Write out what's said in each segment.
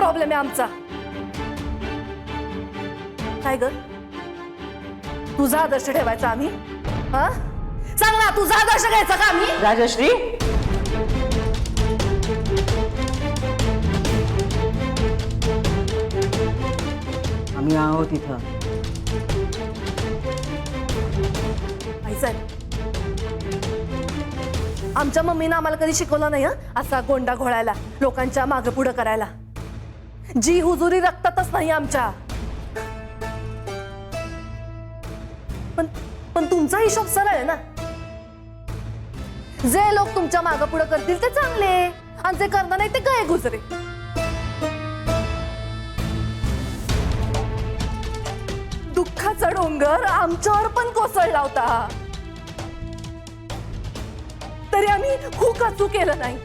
Problem आहे आमचा. काय ग, तुझा आदर्श ठेवायचा आम्ही? हा सांग ना, तुझा आदर्श घ्यायचा का आम्ही? राजश्री, आम्ही आहोत इथं. आईसाहेब, आमच्या मम्मीनं आम्हाला कधी शिकवलं नाही असा गोंडा घोळायला, लोकांच्या मागे पुढे करायला. जी हुजुरी रक्तातच नाही आमच्या. पण पण तुमचा हिशोब सरळ आहे ना. जे लोक तुमच्या मागे पुढे करतील ते चांगले, आणि जे करणार नाही ते गए गुजरे. दुःखाचा डोंगर आमच्यावर पण कोसळला होता, तरी आम्ही हुकाचू केलं नाही.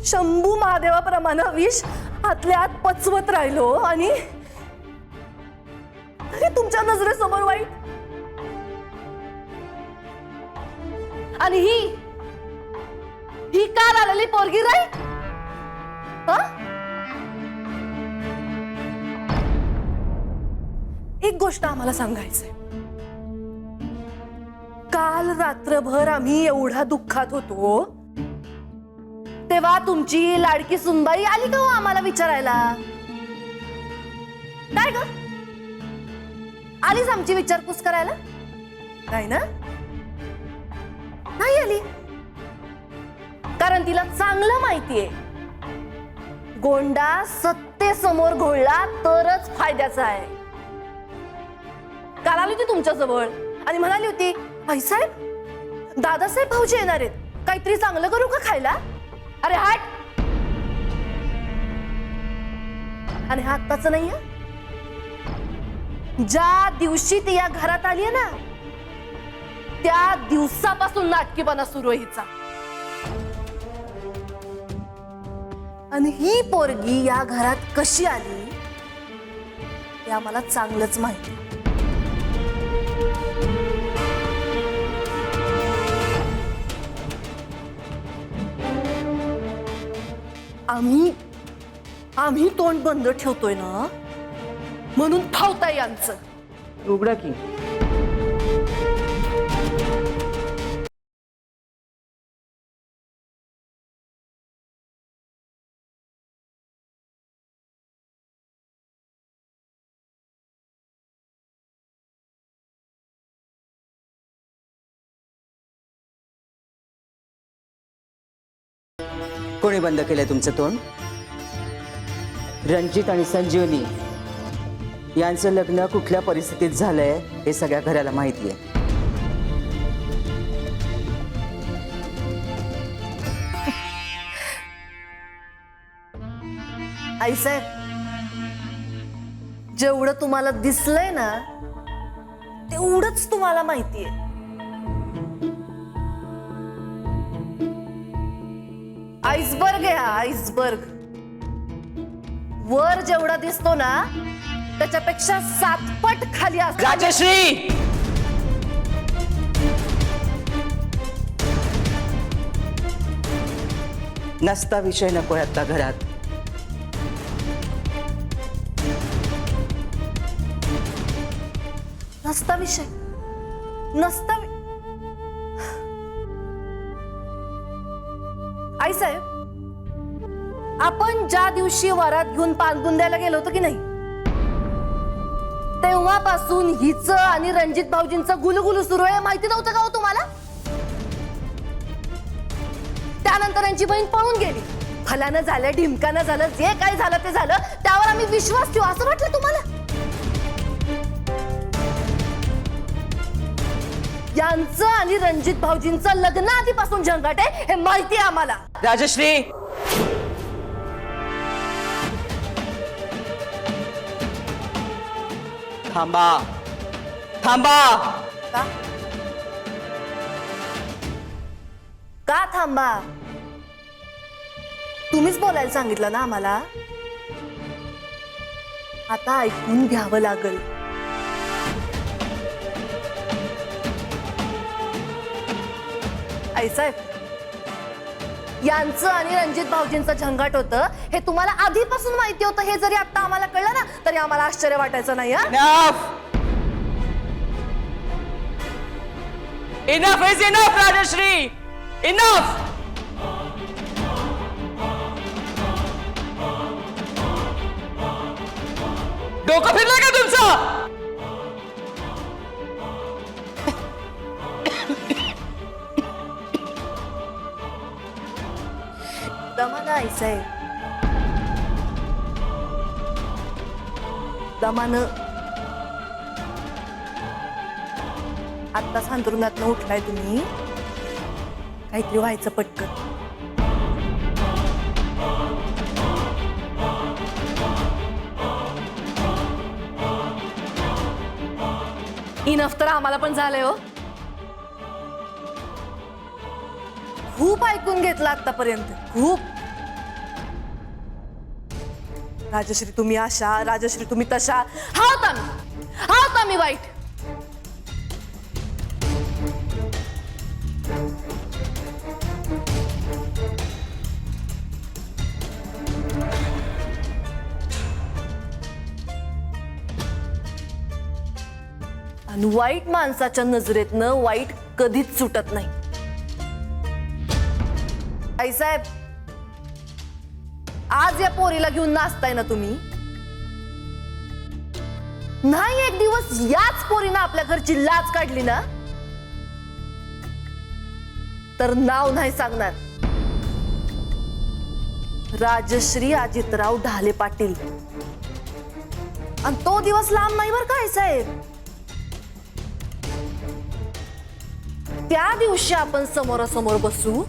शंभू महादेवाप्रमाणे विष आतल्या आत पचवत राहिलो, आणि तरी तुमच्या नजरेसमोर वाईट. आणि ही काल आलेली पोरगी राईट. एक गोष्ट आम्हाला सांगायचंय. काल रात्रभर आम्ही एवढ्या दुःखात होतो, तेव्हा तुमची लाडकी सुनबाई आली का हो आम्हाला विचारायला? काय ग, आलीच आमची विचारपूस करायला? नाही ना, नाही आली. कारण तिला चांगलं माहितीये, गोंडा सत्तेसमोर घोळला तरच फायद्याचा आहे. काल आली होती तुमच्या जवळ आणि म्हणाली होती, आईसाहेब, दादासाहेब भाऊजी येणार आहेत, काहीतरी चांगलं करू का खायला? अरे हाट. आणि हा आत्ताच नाहीये, ज्या दिवशी ती या घरात आली आहे ना, त्या दिवसापासून नाटकीपणा सुरू आहे हिचा. आणि ही पोरगी या घरात कशी आली हे आम्हाला चांगलंच माहिती. आम्ही तोंड बंद ठेवतोय ना, म्हणून फावताय यांचं. उघडा की. कोणी बंद केलंय तुमचं तोंड? रणजित आणि संजीवनी यांचं लग्न कुठल्या परिस्थितीत झालंय हे सगळ्या घराला माहिती आहे. आईसाहेब, जेवढं तुम्हाला दिसलंय ना, तेवढंच तुम्हाला माहितीये. आईसबर्ग आहे हा, आईसबर्ग. वर जेवढा दिसतो ना, त्याच्यापेक्षा 7 पट खाली असतो. राजश्री, नसता विषय नको आता घरात. नसता विषय, नसता आईसाहेब, आपण ज्या दिवशी वरात घेऊन पानगुंद्याला गेलो होतो की नाही, तेव्हापासून हिचं आणि रणजित भाऊजींचं गुलगुलू सुरू आहे. माहिती नव्हतं का हो तुम्हाला? त्यानंतर यांची बहीण पळून गेली. फलानं झालं, ढिमकानं झालं, जे काय झालं ते झालं, त्यावर आम्ही विश्वास ठेवू असं वाटलं तुम्हाला? यांचं आणि रणजित भाऊजींचं लग्न आधीपासून झंगाट आहे हे माहिती आहे आम्हाला. राजश्री, थांबा थांबा. का? का थांबा? तुम्हीच बोलायला सांगितलं ना आम्हाला. आता ऐकून घ्यावं लागेल. आईसाहेब, यांचं आणि रणजित भाऊजींचं झंगाट होतं हे तुम्हाला आधीपासून माहिती होतं. हे जरी आता आम्हाला कळलं ना तरी आम्हाला आश्चर्य वाटायचं नाही. Enough is enough Rajshree, enough. डोकं फिरलं का तुमचं? दमानं आईसाहेब, दमानं. आत्ताच अंथरुणातनं उठलाय तुम्ही, काहीतरी व्हायचं पटकन. इनफ तर आम्हाला पण झालंय हो. खूप ऐकून घेतलं आतापर्यंत, खूप. राजश्री तुम्ही अशा, राजश्री तुम्ही तशा. हा होता मी वाईट. आणि वाईट माणसाच्या नजरेतनं वाईट कधीच सुटत नाही. आईसाहेब, आज या पोरीला घेऊन नाचताय ना तुम्ही. नाही एक दिवस याच पोरीनं आपल्या घरची लाज काढली ना तर नाव नाही सांगणार. राजश्री अजितराव ढाले पाटील. आणि तो दिवस लांब नाही बरं का आईसाहेब. त्या दिवशी आपण समोरासमोर बसू.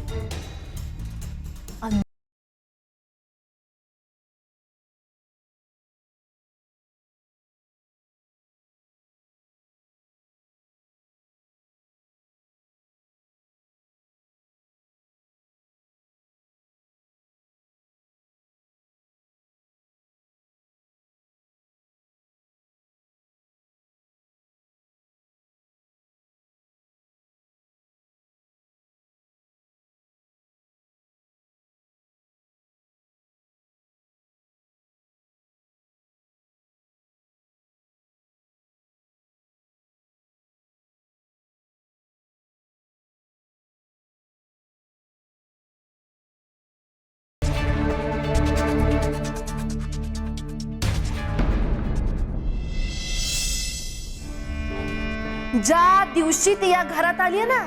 ज्या दिवशी ती या घरात आली ना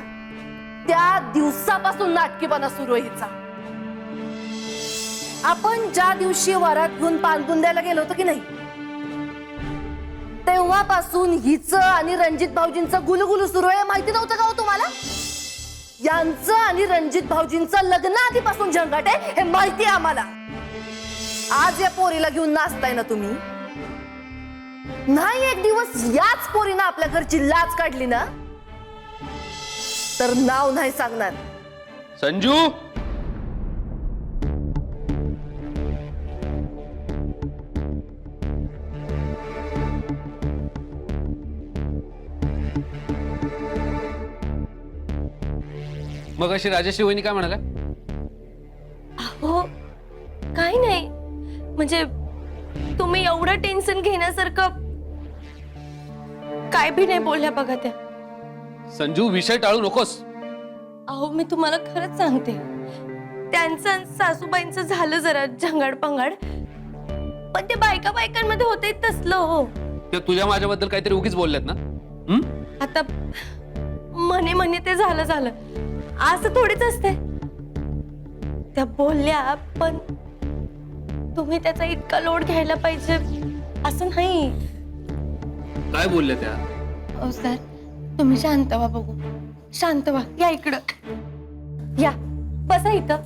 त्या दिवसापासून नाटकीपणा सुरू आहे हिचा. आपण ज्या दिवशी वरात घेऊन पांतून द्यायला गेलो होतो की नाही तेव्हापासून हिचं आणि रणजित भाऊजींचं गुलगुलू सुरू आहे. माहिती नव्हतं का हो तुम्हाला? यांचं आणि रणजित भाऊजींचं लग्न आधीपासून झंगाट आहे हे माहिती आहे आम्हाला. आज या पोरीला घेऊन नाचताय ना तुम्ही. नाही एक दिवस याच पोरीनं आपल्या घरची लाज काढली ना तर नाव नाही सांगणार. संजू, मग अशी राजश्री वहिनी काय म्हणाला? हो काही नाही, म्हणजे तुम्ही एवढं टेन्शन घेण्यासारखं काय भी नाही बोलल्या बघा त्या. संजू, विषय टाळू नकोस. अहो मी तुम्हाला खरंच सांगते, त्यांचं सासूबाईंचं झालं जरा झंगाड पंगाड, पण ते बायका बायकांमध्ये होते तसलं. हो ते तुझ्या माझ्याबद्दल काहीतरी उगीच बोलल्यात ना. आता म्हणे ते झालं असं थोडीच असते. त्या बोलल्या पण तुम्ही त्याचा इतका लोड घ्यायला पाहिजे असं नाही. काय बोलल्या त्या? ओ सर तुम्ही शांत व्हा, बघू शांत व्हा. या इकडं या, बसा इथं.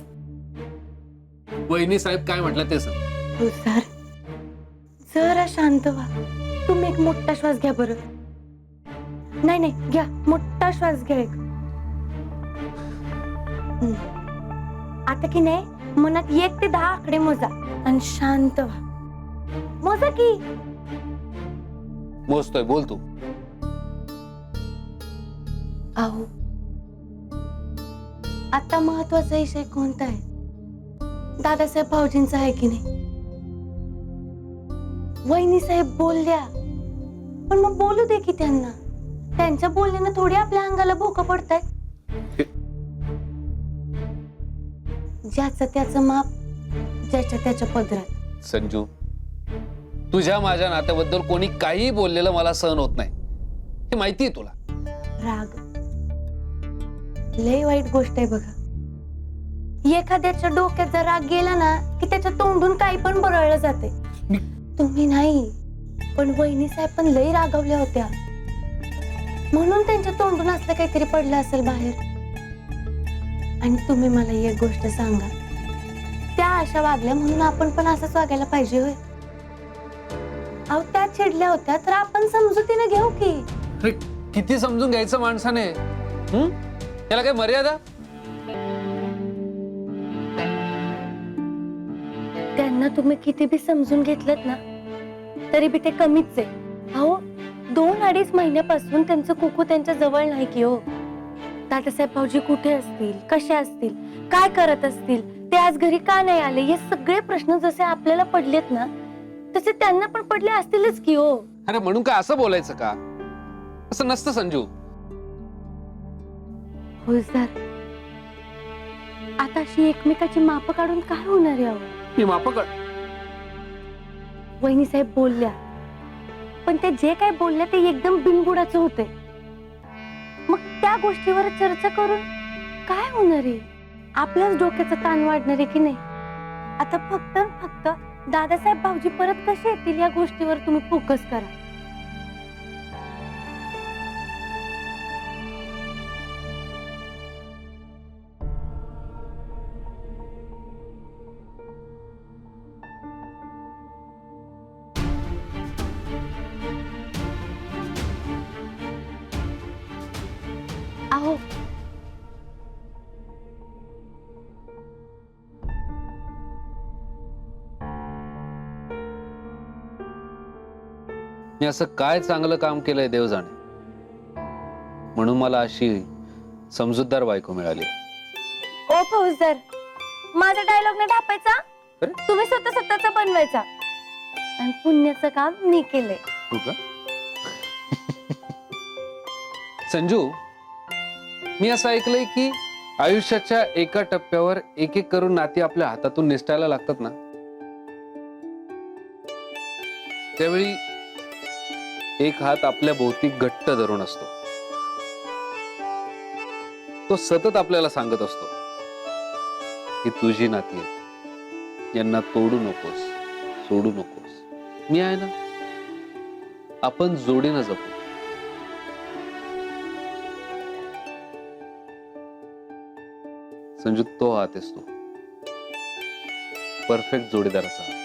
वहिनी साहेब काय म्हटलं ते सांग. हो सर जरा शांत व्हा. तुम्ही एक मोठा श्वास घ्या बरं. नाही घ्या, मोठा श्वास घ्या एक. आता की नाही मनात 1 ते 10 आकडे मोजा आणि शांत व्हा. मोजा की. मोजतोय, बोल तू. अहो आता महत्वाचा विषय कोणता आहे? दादासाहेब भाऊजींचा आहे की नाही? वहिनी साहेब बोलल्या, पण मग बोलू दे की त्यांना. त्यांच्या बोलण्यानं थोडी आपल्या अंगाला भोकं पडताय. ज्याचं त्याचं माप ज्याच्या त्याच्या पदरात. संजू, तुझ्या माझ्या नात्याबद्दल कोणी काही बोललेलं मला सहन होत नाही, हे माहितीये तुला. राग लय वाईट गोष्ट आहे बघा. एखाद्याच्या डोक्यात जर राग गेला ना की त्याच्या तोंडून काही पण बरळलं जाते. तुम्ही नाही, पण वहिनी साहेब पण लय रागावल्या होत्या, म्हणून त्यांच्या तोंडून असलं काहीतरी पडलं असेल बाहेर. आणि तुम्ही मला एक गोष्ट सांगा, त्या अशा वागल्या म्हणून आपण पण असंच वागायला पाहिजे होय? अहो त्या चिडल्या होत्या तर आपण समजुतीने घेऊ की. अरे, किती समजून घ्यायचं माणसाने? त्याला काय मर्यादा? त्यांना तुम्ही किती बी समजून घेतलं ना तरी बी ते कमीच आहे. अहो 2-2.5 महिन्यापासून त्यांचं कुकू त्यांच्या जवळ नाही की हो. दादासाहेब भाऊजी कुठे असतील, कसे असतील, काय करत असतील, ते आज घरी का नाही आले, हे सगळे प्रश्न जसे आपल्याला पडलेत ना तसे त्यांना पण पडले असतीलच की हो. अरे म्हणून काय असं बोलायचं का? असं नसतं संजू. फौजदार, आता अशी एकमेकाची माप काढून काय होणार आहे? मी मापकड. वहिनी साहेब बोलल्या, पण ते जे काय बोलल्या ते एकदम बिनबुडाचं होते. मग त्या गोष्टीवर चर्चा करून काय होणार आहे? आपल्याच डोक्याचा ताण वाढणार आहे की नाही? आता फक्त दादासाहेब भाऊजी परत कसे येतील या गोष्टीवर तुम्ही फोकस करा. अहो मी असं काय चांगलं काम केलंय देव जाणे, म्हणून मला अशी समजूतदार बायको मिळाली. ओ फौजदार, माझा डायलॉग नाही ढापायचा, अरे? तुम्ही स्वतःचा बनवायचा. आणि पुण्याचं काम मी केलंय. तू का? संजू, मी असं ऐकलंय की आयुष्याच्या एका टप्प्यावर एक एक करून नाती आपल्या हातातून निसटायला लागतात ना, त्यावेळी एक हात आपल्या भोवती घट्ट धरून असतो. तो सतत आपल्याला सांगत असतो की तुझी नाती आहेत, यांना तोडू नकोस, सोडू नकोस. मी आहे ना, आपण जोडीनं जपू. संजू, तो हात आहेस तू, परफेक्ट जोडीदाराचा हात.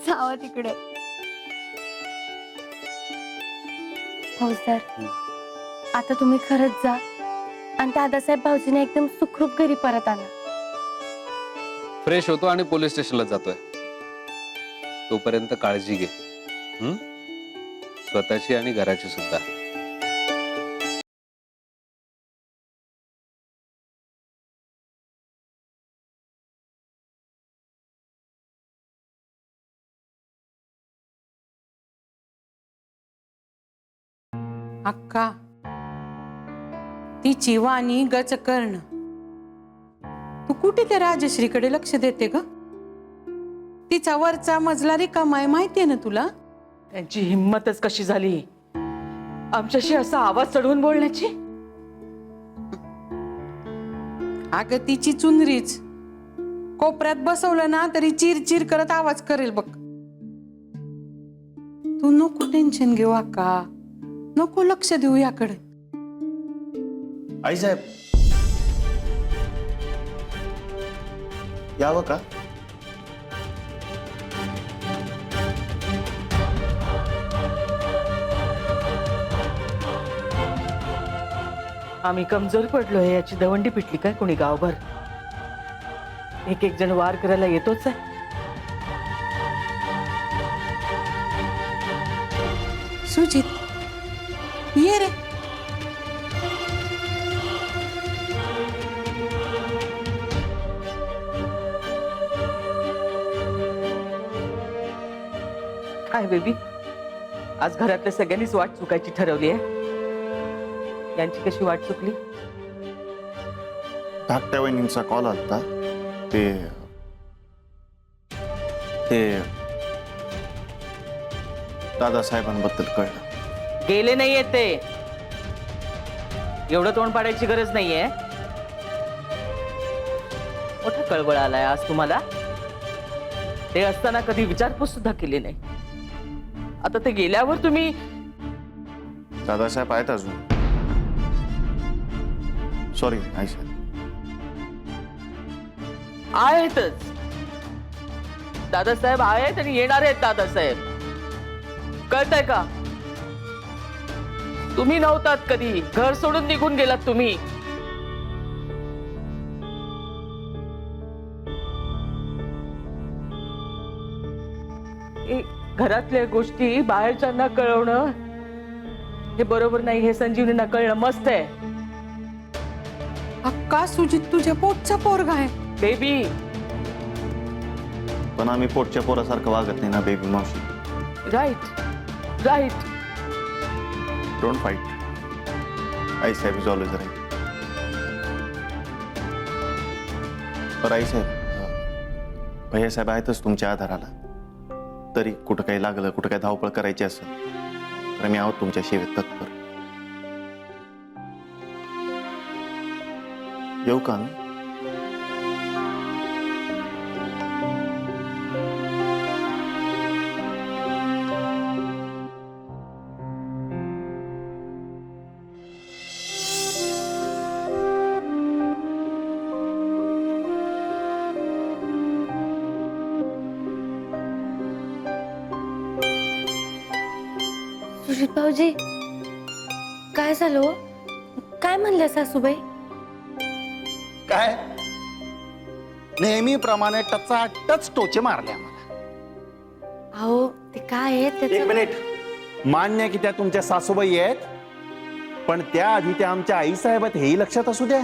जावा तिकडे. फौजदार, आता तुम्ही खरंच जा आणि दादासाहेब भाऊजीने एकदम सुखरूप घरी परत आणा. फ्रेश होतो आणि पोलीस स्टेशनला जातोय. तोपर्यंत काळजी घे, स्वतःची आणि घराची सुद्धा. अक्का, तिची वाणी गच कर्ण. तू कुठे त्या राजश्रीकडे लक्ष देते ग? तिचा वरचा मजला रिकामा आहे, माहितीये ना तुला? त्यांची हिंमतच कशी झाली आमच्याशी असा आवाज चढवून बोलण्याची? अगं तिची चुनरीच कोपऱ्यात बसवलं ना तरी चिरचिर करत आवाज करेल बघ. तू नको टेन्शन घेऊ अक्का, नको लक्ष देऊ याकडे. आईसाहेब, यावं का? आम्ही कमजोर पडलोय याची दवंडी पिटली काय कोणी गावभर? एक एक जण वार करायला येतोच आहे. सुजित ये रे. काय बेबी, आज घरातल्या सगळ्यांनीच वाट चुकायची ठरवली आहे. यांची कशी वाट चुकली? धाकट्या वहिनींचा कॉल आलता. ते दादासाहेबांबद्दल कळलं. गेले नाहीये ते. एवढं तोंड पाडायची गरज नाहीये. मोठा कळवळ आलाय आज तुम्हाला. ते असताना कधी विचारपूस सुद्धा केली नाही. आता ते गेल्यावर तुम्ही दादासाहेब आहेत अजून. सॉरी आई साहेब. आहेतच. दादासाहेब आहेत आणि येणार आहेत दादासाहेब. कळतंय का? तुम्ही नव्हतात कधी. घर सोडून निघून गेलात तुम्ही. घरातल्या गोष्टी बाहेरच्यांना कळवणं हे बरोबर नाही. हे संजीवनींना कळणं मस्त आहे. अक्का सुजित तुझ्या पोटचा पोरगा आहे. बेबी, पण आम्ही पोटच्या पोरासारखं वागत नाही ना बेबी मावशी. Right right. Don't fight. आई साहेब इज ऑलवेज राईट. पर आई साहेब, भैया साहेब आहेतच तुमच्या आधाराला. तरी कुठं काही लागलं, कुठं काही धावपळ करायची असेल तर आम्ही आहोत तुमच्या सेवेत तत्पर. येऊ का आम्ही? सुजित भाऊजी, काय झालं हो? काय म्हणल्या सासूबाई? काय नेहमीप्रमाणे टचा टच टोचे मारले आम्हाला. अहो ते काय आहे एक त्याचं? मिनिट. मान्य की त्या तुमच्या सासूबाई आहेत, पण त्याआधी त्या आमच्या आई साहेब आहेत हेही लक्षात असू द्या.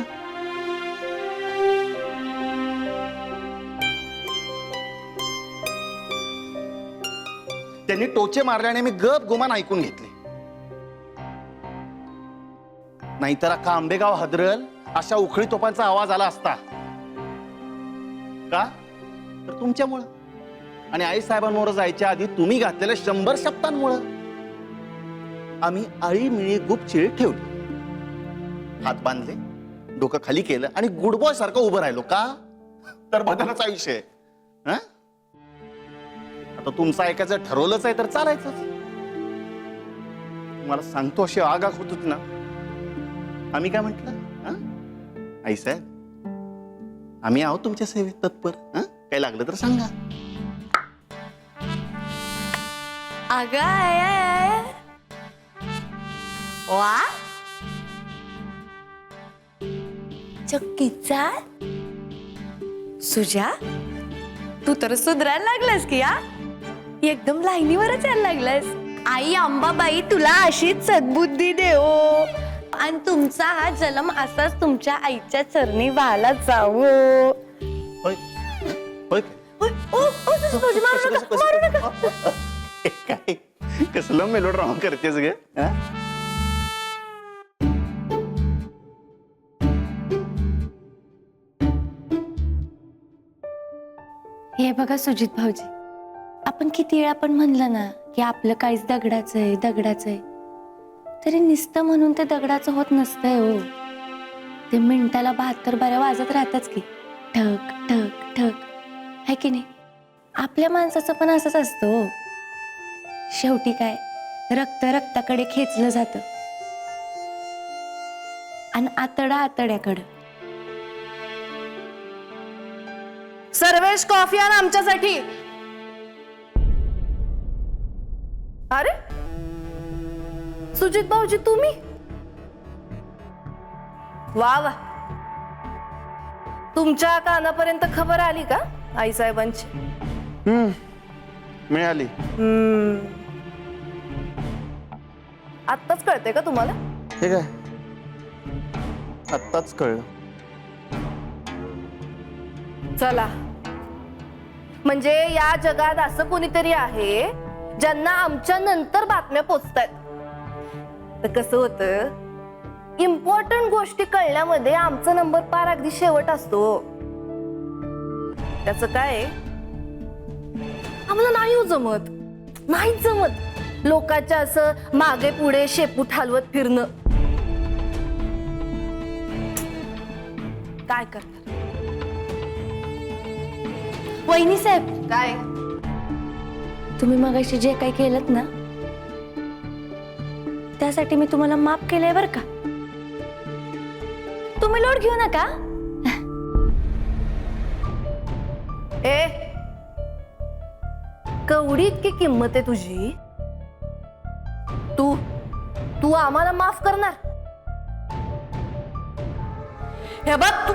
त्यांनी टोचे मारल्याने मी गप गुमान ऐकून घेतले. नाहीतर अख्खा आंबेगाव हदरल अशा उखळी तोफांचा आवाज आला असता. का? तर तुमच्यामुळं आणि आई साहेबांवर जायच्या आधी तुम्ही घातलेल्या 100 शब्दांमुळं. आम्ही आळीमिळी गुपचिळ ठेवली, हात बांधले, डोकं खाली केलं आणि गुडबॉय सारखं उभं राहिलो. का? तर बदलाचं आयुष्य आहे. हं? आता तुमचं ऐकायचं ठरवलंच आहे तर चालायचंच. मला सांगतो अशी आगाग होत होती ना. आम्ही काय म्हटलं? आई साहेब, आम्ही आहोत तुमच्या सेवेत तत्पर. काही लागलं तर सांगा. अगं आय वा चक्कीचा सुजा, तू तर सुधरायला लागलास की या. एकदम लाईनीवरच यायला लागलास. आई अंबाबाई तुला अशीच सद्बुद्धी देव आणि तुमचा हा जन्म असाच तुमच्या आईच्या चरणी वाहला जावो. होय होय. मारू नका. काय कसलं मेलोड्रामा करतेस ग? हे बघा सुजित भाऊजी, आपण किती वेळा पण म्हणलं ना की आपलं काहीच दगडाचं आहे दगडाचं आहे, तरी नुसतं म्हणून ते दगडाचं होत नसतंय हो. ते मिनिटाला 72 बाऱ्या वाजत राहताच की, ठक ठक ठक, है की नाही? आपल्या माणसाचं पण असंच असतं हो. शेवटी काय, रक्त रक्ताकडे खेचलं जातं आणि आतडा आतड्याकडं. सर्वेश कॉफी आण आमच्यासाठी. अरे सुजित भाऊजी, तुम्ही वा वा, तुमच्या कानापर्यंत खबर आली का आईसाहेबांची? मिळाली. आत्ताच कळते का तुम्हाला? हे काय आत्ताच कळलं. चला, म्हणजे या जगात असं कोणीतरी आहे ज्यांना आमच्या नंतर बातम्या पोचतायत. तर कसं होतं, इम्पॉर्टंट गोष्टी कळण्यामध्ये आमचा नंबर पार अगदी शेवट असतो. त्याचं काय, आम्हाला नाही जमत, नाही जमत लोकांच्या असं मागे पुढे शेपूट हलवत फिरणं. काय करणार? वहिनी साहेब, काय तुम्ही मगाशी जे काही केलं ना, त्यासाठी मी तुम्हाला माफ केलंय बर का. तुम्ही लोड घेऊ नका. ए, कवडी इतकी किंमत आहे तुझी? तू तू आम्हाला माफ करणार? हे बघ, तू